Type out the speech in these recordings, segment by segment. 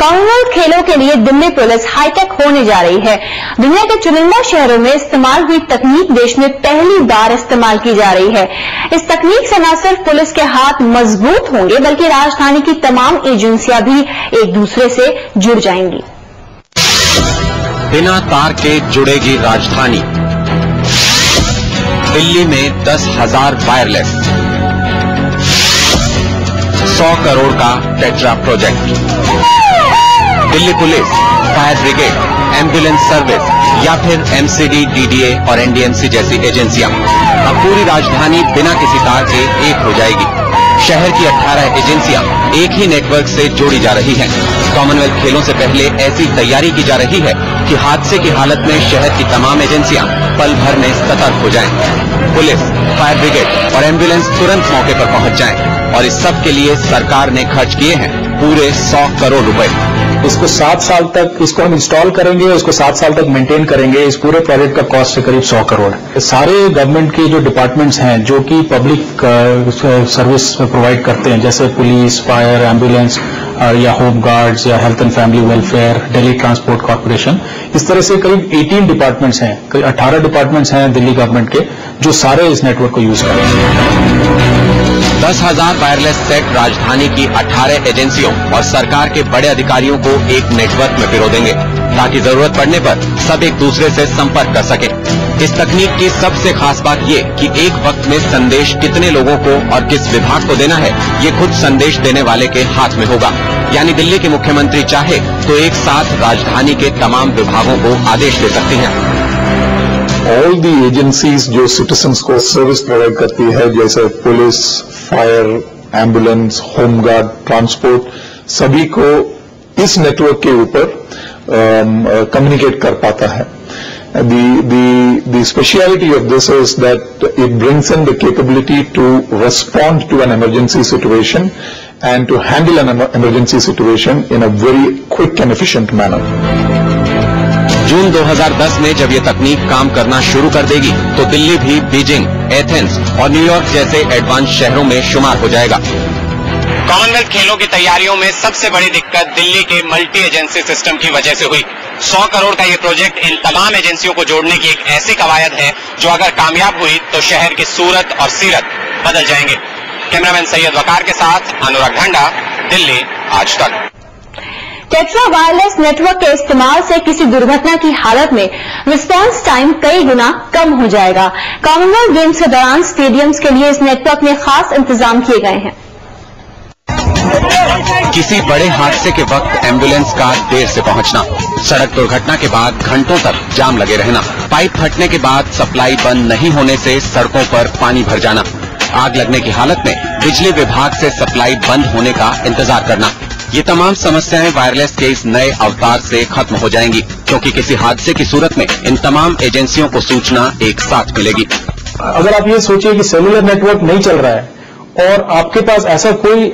Commonwealth खेलों के लिए दिल्ली पुलिस हाईटेक होने जा रही है। दुनिया के चुनिंदा शहरों में इस्तेमाल हुई तकनीक देश में पहली बार इस्तेमाल की जा रही है। इस तकनीक से न सिर्फ पुलिस के हाथ मजबूत होंगे बल्कि राजधानी की तमाम एजेंसियां भी एक दूसरे से जुड़ जाएंगी। बिना तार के जुड़ेगी राजधानी। दिल्ली में 10,000 वायरलेस। 100 करोड़ का tetra project. Delhi police, fire brigade, ambulance service या फिर एमसीडी, डीडीए और एनडीएमसी जैसी एजेंसियां अब पूरी राजधानी बिना किसी तार के एक हो जाएगी। शहर की 18 एजेंसियां एक ही नेटवर्क से जोड़ी जा रही हैं। कॉमनवेल्थ खेलों से पहले ऐसी तैयारी की जा रही है कि हादसे की हालत में शहर की तमाम एजेंसियां पल भर में सतर्क हो जाएं। पुलिस, फायर ब्रिगेड और एम्बुलेंस तुरंत मौके पर पहुंच जाएं और इस सब के लिए सरकार ने खर्च किए हैं पूरे 100 करोड़ रुपए। इसको 7 साल तक इसको हम इंस्टॉल करेंगे, इसको 7 साल तक मेंटेन करेंगे। इस पूरे प्रोजेक्ट का कॉस्ट है करीब 100 करोड़। सारे गवर्नमेंट के जो डिपार्टमेंट्स हैं जो कि पब्लिक सर्विस प्रोवाइड करते हैं, जैसे पुलिस, फायर, एम्बुलेंस या होम गार्ड्स या health and family welfare, Delhi transport corporation, इस तरह से करीब 18 डिपार्टमेंट्स हैं, करीब 18 डिपार्टमेंट्स हैं दिल्ली गवर्नमेंट के जो सारे इस नेटवर्क को यूज करेंगे। 10,000 वायरलेस सेट राजधानी की 18 एजेंसियों और सरकार के बड़े अधिकारियों को एक नेटवर्क में पिरो देंगे ताकि जरूरत पड़ने पर सब एक दूसरे से संपर्क कर सके। इस तकनीक की सबसे खास बात ये कि एक वक्त में संदेश कितने लोगों को और किस विभाग को देना है, ये खुद संदेश देने वाले के हाथ में होगा। यानी दिल्ली के मुख्यमंत्री चाहे तो एक साथ राजधानी के तमाम विभागों को आदेश दे सकती हैं। ऑल दी एजेंसीज जो सिटीजन्स को सर्विस प्रोवाइड करती है, जैसे police, fire, ambulance, home guard, transport, सभी को इस नेटवर्क के ऊपर कम्युनिकेट कर पाता है। The speciality of this is that it brings in the capability to respond to an emergency situation and to handle an emergency situation in a very quick and efficient manner. जून 2010 में जब ये तकनीक काम करना शुरू कर देगी तो दिल्ली भी बीजिंग, एथेंस और न्यूयॉर्क जैसे एडवांस शहरों में शुमार हो जाएगा। कॉमनवेल्थ खेलों की तैयारियों में सबसे बड़ी दिक्कत दिल्ली के मल्टी एजेंसी सिस्टम की वजह से हुई। 100 करोड़ का ये प्रोजेक्ट इन तमाम एजेंसियों को जोड़ने की एक ऐसी कवायद है जो अगर कामयाब हुई तो शहर की सूरत और सीरत बदल जाएंगे। कैमरामैन सैयद वकार के साथ अनुराग ढांडा, दिल्ली आज तक। टेट्रा वायरलेस नेटवर्क के इस्तेमाल से किसी दुर्घटना की हालत में रिस्पांस टाइम कई गुना कम हो जाएगा। कॉमनवेल्थ गेम्स के दौरान स्टेडियम्स के लिए इस नेटवर्क में खास इंतजाम किए गए हैं। किसी बड़े हादसे के वक्त एम्बुलेंस का देर से पहुंचना, सड़क दुर्घटना के बाद घंटों तक जाम लगे रहना, पाइप फटने के बाद सप्लाई बंद नहीं होने से सड़कों पर पानी भर जाना, आग लगने की हालत में बिजली विभाग से सप्लाई बंद होने का इंतजार करना, ये तमाम समस्याएं वायरलेस के इस नए अवतार से खत्म हो जाएंगी क्योंकि किसी हादसे की सूरत में इन तमाम एजेंसियों को सूचना एक साथ मिलेगी। अगर आप ये सोचिए कि सेलुलर नेटवर्क नहीं चल रहा है और आपके पास ऐसा कोई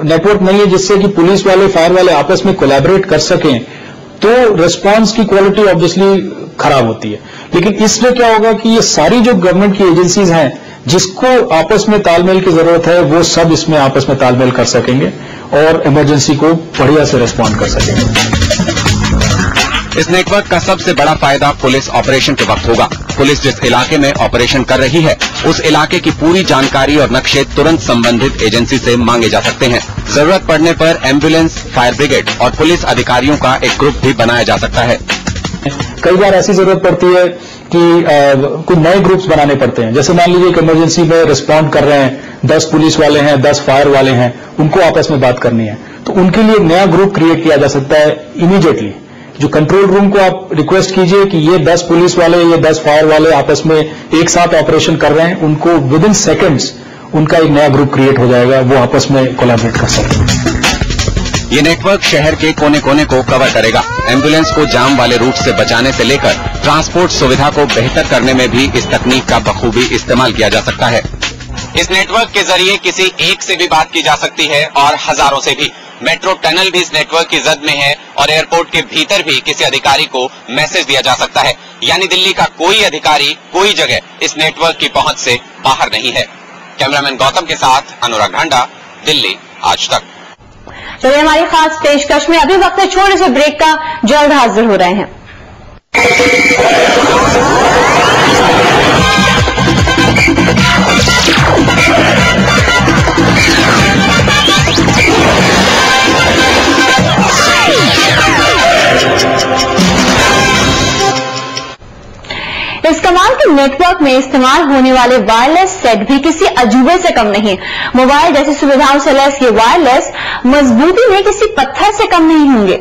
नेटवर्क नहीं है जिससे कि पुलिस वाले, फायर वाले आपस में कोलैबोरेट कर सकें, तो रिस्पांस की क्वालिटी ऑब्वियसली खराब होती है। लेकिन इसमें क्या होगा कि ये सारी जो गवर्नमेंट की एजेंसीज हैं जिसको आपस में तालमेल की जरूरत है, वो सब इसमें आपस में तालमेल कर सकेंगे और इमरजेंसी को बढ़िया से रिस्पॉन्ड कर सकेंगे। इस नेटवर्क का सबसे बड़ा फायदा पुलिस ऑपरेशन के वक्त होगा। पुलिस जिस इलाके में ऑपरेशन कर रही है उस इलाके की पूरी जानकारी और नक्शे तुरंत संबंधित एजेंसी से मांगे जा सकते हैं। जरूरत पड़ने पर एम्बुलेंस, फायर ब्रिगेड और पुलिस अधिकारियों का एक ग्रुप भी बनाया जा सकता है। कई बार ऐसी जरूरत पड़ती है कि कुछ नए ग्रुप्स बनाने पड़ते हैं। जैसे मान लीजिए एक इमरजेंसी में रिस्पॉन्ड कर रहे हैं, 10 पुलिस वाले हैं, 10 फायर वाले हैं, उनको आपस में बात करनी है, तो उनके लिए एक नया ग्रुप क्रिएट किया जा सकता है इमीडिएटली। जो कंट्रोल रूम को आप रिक्वेस्ट कीजिए कि ये 10 पुलिस वाले, ये 10 फायर वाले आपस में एक साथ ऑपरेशन कर रहे हैं, उनको विद इन सेकेंड्स उनका एक नया ग्रुप क्रिएट हो जाएगा, वो आपस में कोलैबोरेट कर सकते हैं। ये नेटवर्क शहर के कोने कोने को कवर करेगा। एम्बुलेंस को जाम वाले रूट से बचाने से लेकर ट्रांसपोर्ट सुविधा को बेहतर करने में भी इस तकनीक का बखूबी इस्तेमाल किया जा सकता है। इस नेटवर्क के जरिए किसी एक से भी बात की जा सकती है और हजारों से भी। मेट्रो टनल भी इस नेटवर्क की जद में है और एयरपोर्ट के भीतर भी किसी अधिकारी को मैसेज दिया जा सकता है। यानी दिल्ली का कोई अधिकारी कोई जगह इस नेटवर्क की पहुंच से बाहर नहीं है। कैमरामैन गौतम के साथ अनुराग ढांडा, दिल्ली आज तक। चलिए हमारी खास पेशकश में अभी वक्त है छोटे से ब्रेक का, जल्द हाजिर हो रहे हैं। इस कमाल के नेटवर्क में इस्तेमाल होने वाले वायरलेस सेट भी किसी अजूबे से कम नहीं। मोबाइल जैसी सुविधाओं से लैस ये वायरलेस मजबूती में किसी पत्थर से कम नहीं होंगे।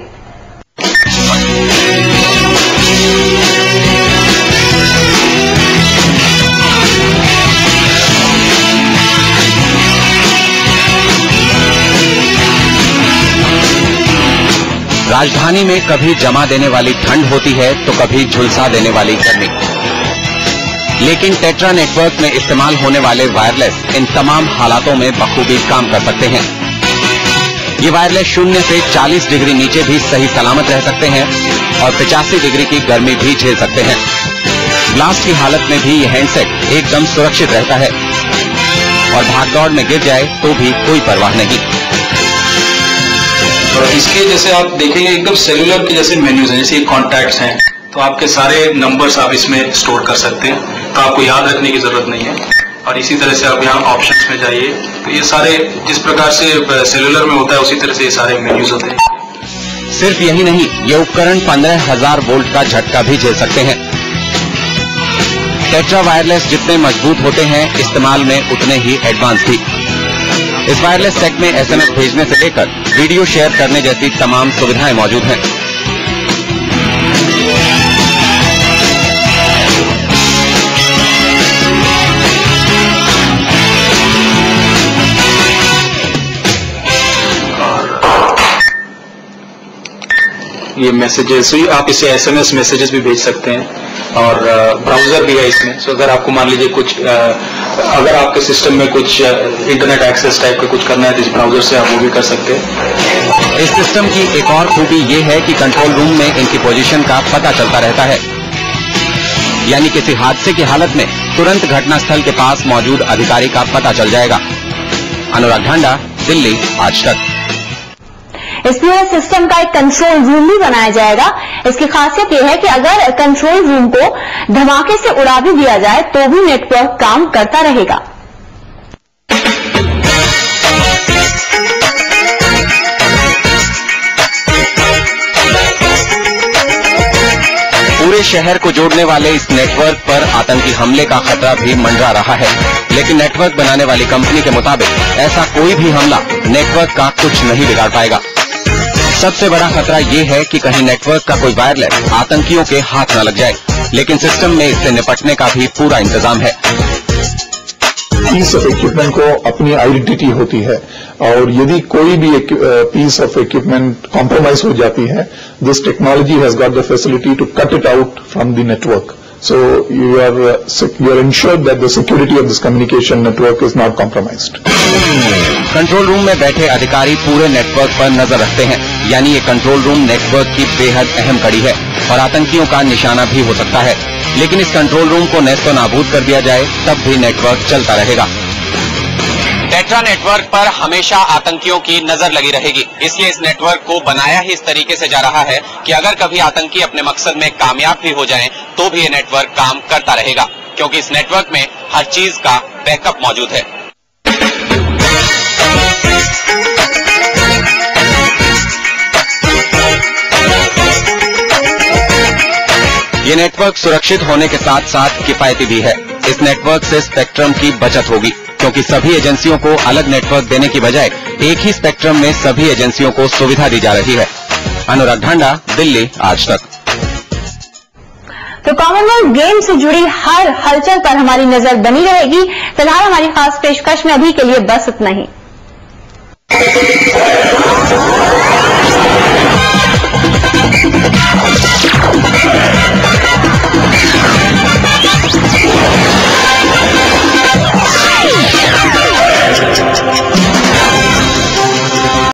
राजधानी में कभी जमा देने वाली ठंड होती है तो कभी झुलसा देने वाली गर्मी, लेकिन टेट्रा नेटवर्क में इस्तेमाल होने वाले वायरलेस इन तमाम हालातों में बखूबी काम कर सकते हैं। ये वायरलेस 0 से 40 डिग्री नीचे भी सही सलामत रह सकते हैं और 85 डिग्री की गर्मी भी झेल सकते हैं। ब्लास्ट की हालत में भी ये हैंडसेट एकदम सुरक्षित रहता है और भागदौड़ में गिर जाए तो भी कोई परवाह नहीं। इसके जैसे आप देखेंगे एकदम सेलुलर के जैसे मेन्यूज हैं, जैसे कॉन्टैक्ट्स हैं, तो आपके सारे नंबर्स आप इसमें स्टोर कर सकते हैं, तो आपको याद रखने की जरूरत नहीं है। और इसी तरह से आप यहाँ ऑप्शंस में जाइए तो ये सारे जिस प्रकार से सेलुलर में होता है उसी तरह से ये सारे मेन्यूज होते हैं। सिर्फ यही नहीं, ये उपकरण 15,000 वोल्ट का झटका भी झेल सकते हैं। टेट्रा वायरलेस जितने मजबूत होते हैं, इस्तेमाल में उतने ही एडवांस भी। इस वायरलेस सेट में SMS भेजने से लेकर वीडियो शेयर करने जैसी तमाम सुविधाएं मौजूद हैं। ये मैसेजेस आप इसे SMS मैसेजेस भी भेज सकते हैं और ब्राउजर भी है इसमें। सो अगर आपको मान लीजिए कुछ अगर आपके सिस्टम में कुछ इंटरनेट एक्सेस टाइप का कुछ करना है तो इस ब्राउजर से आप वो भी कर सकते हैं। इस सिस्टम की एक और खूबी ये है कि कंट्रोल रूम में इनकी पोजीशन का पता चलता रहता है, यानी किसी हादसे की हालत में तुरंत घटनास्थल के पास मौजूद अधिकारी का पता चल जाएगा। अनुराग ढांडा, दिल्ली आज तक। इस पूरे सिस्टम का एक कंट्रोल रूम भी बनाया जाएगा। इसकी खासियत यह है कि अगर कंट्रोल रूम को धमाके से उड़ा भी दिया जाए तो भी नेटवर्क काम करता रहेगा। पूरे शहर को जोड़ने वाले इस नेटवर्क पर आतंकी हमले का खतरा भी मंडरा रहा है, लेकिन नेटवर्क बनाने वाली कंपनी के मुताबिक ऐसा कोई भी हमला नेटवर्क का कुछ नहीं बिगाड़ पाएगा। सबसे बड़ा खतरा ये है कि कहीं नेटवर्क का कोई वायरलेस आतंकियों के हाथ न लग जाए, लेकिन सिस्टम में इससे निपटने का भी पूरा इंतजाम है। पीस ऑफ इक्विपमेंट को अपनी आइडेंटिटी होती है और यदि कोई भी पीस ऑफ इक्विपमेंट कॉम्प्रोमाइज हो जाती है, this technology has got the facility to cut it out from the network. So you are ensured that the security of this communication network is not compromised. Control room में बैठे अधिकारी पूरे network पर नजर रखते हैं, यानी ये कंट्रोल रूम नेटवर्क की बेहद अहम कड़ी है और आतंकियों का निशाना भी हो सकता है। लेकिन इस कंट्रोल रूम को नेस्तो नाबूद कर दिया जाए तब भी नेटवर्क चलता रहेगा। टेट्रा नेटवर्क पर हमेशा आतंकियों की नजर लगी रहेगी, इसलिए इस नेटवर्क को बनाया ही इस तरीके से जा रहा है कि अगर कभी आतंकी अपने मकसद में कामयाब भी हो जाएं, तो भी ये नेटवर्क काम करता रहेगा, क्योंकि इस नेटवर्क में हर चीज का बैकअप मौजूद है। ये नेटवर्क सुरक्षित होने के साथ साथ किफायती भी है। इस नेटवर्क से स्पेक्ट्रम की बचत होगी, क्योंकि सभी एजेंसियों को अलग नेटवर्क देने की बजाय एक ही स्पेक्ट्रम में सभी एजेंसियों को सुविधा दी जा रही है। अनुराग ढांडा, दिल्ली आज तक। तो कॉमनवेल्थ गेम से जुड़ी हर हलचल पर हमारी नजर बनी रहेगी। फिलहाल हमारी खास पेशकश में अभी के लिए बस इतना ही।